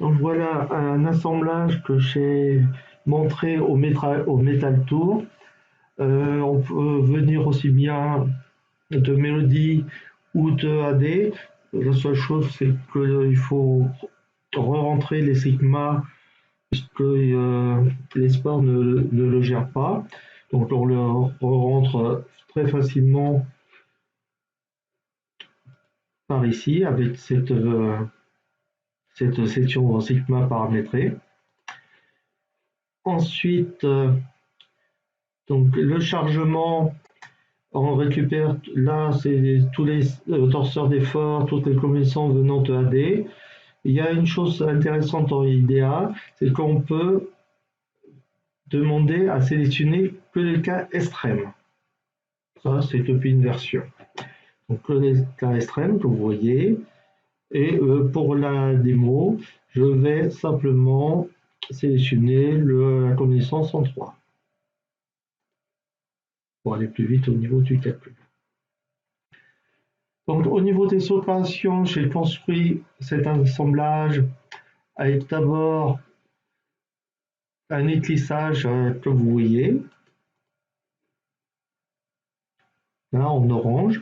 Donc voilà un assemblage que j'ai montré au Metal Tour. On peut venir aussi bien de Mélodie ou de AD. La seule chose, c'est qu'il faut re-rentrer les sigma puisque les sports ne le gèrent pas. Donc on le rentre très facilement par ici avec cette section sigma paramétrée. Ensuite, donc le chargement, on récupère là, c'est tous les torseurs d'effort, toutes les combinaisons venant de AD. Il y a une chose intéressante en IDEA, c'est qu'on peut demander à sélectionner que les cas extrêmes. Ça, c'est depuis une version. Donc, que les cas extrêmes que vous voyez. Et pour la démo, je vais simplement sélectionner la combinaison 103 pour aller plus vite au niveau du calcul. Donc, au niveau des opérations, j'ai construit cet assemblage avec d'abord un éclissage que vous voyez, là en orange,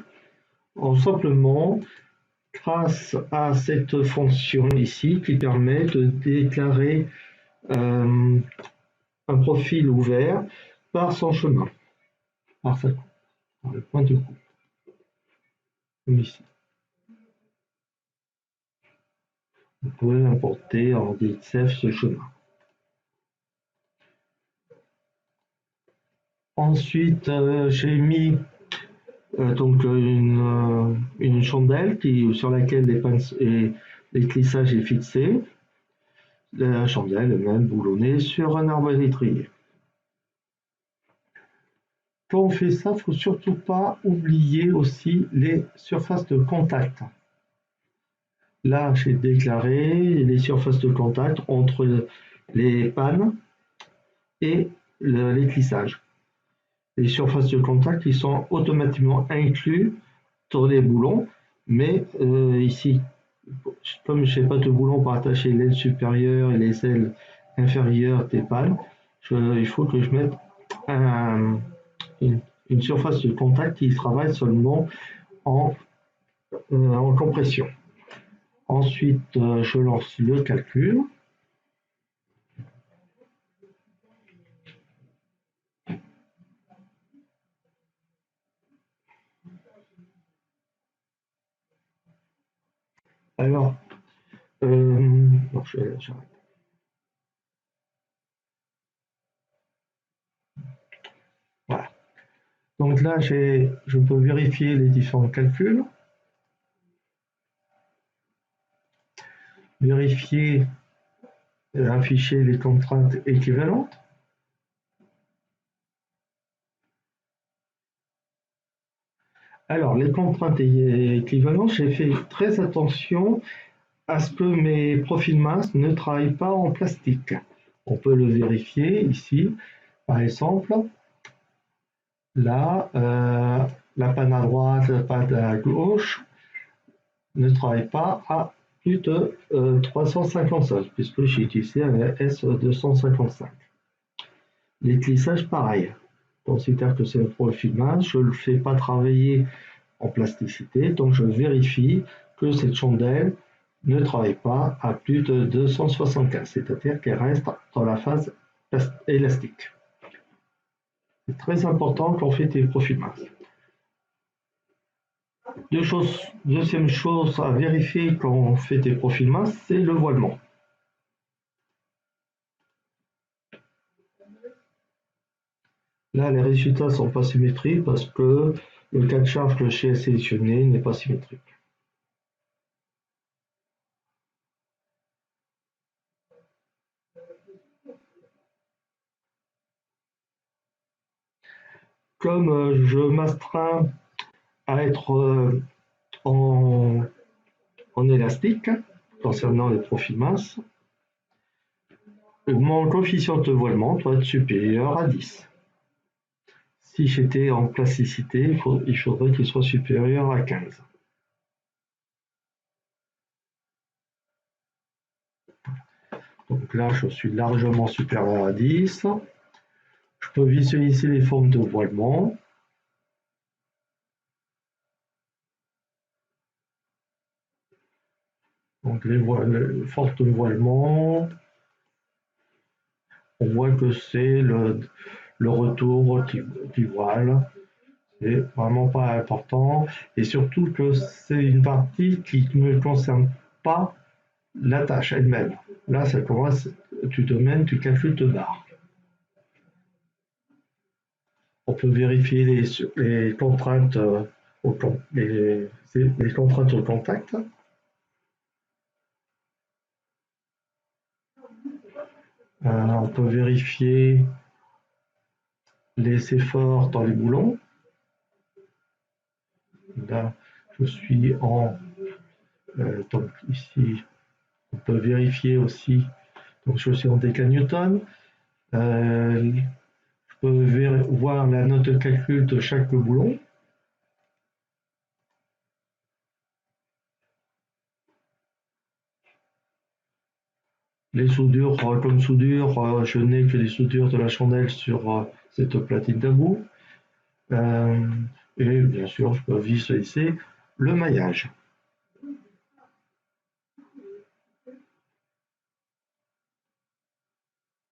en simplement grâce à cette fonction ici qui permet de déclarer un profil ouvert par son chemin, par le point de coupe, comme ici. Vous pouvez l'importer en DXF ce chemin. Ensuite, j'ai mis donc une chandelle sur laquelle l'éclissage est fixé. La chandelle est même boulonnée sur un arbre électrique. Quand on fait ça, il ne faut surtout pas oublier aussi les surfaces de contact. Là, j'ai déclaré les surfaces de contact entre les pannes et l'éclissage. Les surfaces de contact qui sont automatiquement inclus dans les boulons, mais ici, comme je n'ai pas de boulon pour attacher l'aile supérieure et les ailes inférieures des pannes, il faut que je mette une surface de contact qui travaille seulement en compression. Ensuite, je lance le calcul. Alors, j'arrête. Voilà. Donc là, je peux vérifier les différents calculs. Vérifier, afficher les contraintes équivalentes. Alors, les contraintes équivalentes, j'ai fait très attention à ce que mes profils masses ne travaillent pas en plastique. On peut le vérifier ici. Par exemple, là, la panne à droite, la panne à gauche ne travaille pas à plus de 355, puisque j'ai utilisé un S255. L'éclissage, pareil. Je considère que c'est un profil mince, je ne le fais pas travailler en plasticité, donc je vérifie que cette chandelle ne travaille pas à plus de 275, c'est-à-dire qu'elle reste dans la phase élastique. C'est très important quand on fait des profils minces. Deuxième chose à vérifier quand on fait des profils minces, c'est le voilement. Là, les résultats ne sont pas symétriques parce que le cas de charge que j'ai sélectionné n'est pas symétrique. Comme je m'astreins à être en élastique concernant les profils minces, mon coefficient de voilement doit être supérieur à 10. Si j'étais en plasticité, il faudrait qu'il soit supérieur à 15. Donc là, je suis largement supérieur à 10. Je peux visualiser les formes de voilement. Donc les formes de voilement, on voit que c'est le retour du voile. C'est vraiment pas important. Et surtout que c'est une partie qui ne concerne pas la tâche elle-même. Là, ça commence du domaine du calcul de barre. On peut vérifier les contraintes les contraintes au contact. On peut vérifier les efforts dans les boulons. Là, je suis en... donc ici, on peut vérifier aussi, donc je suis en décanewton. Je peux voir la note de calcul de chaque boulon. Les soudures, comme soudure, je n'ai que les soudures de la chandelle sur cette platine d'about. Et bien sûr, je peux visualiser le maillage.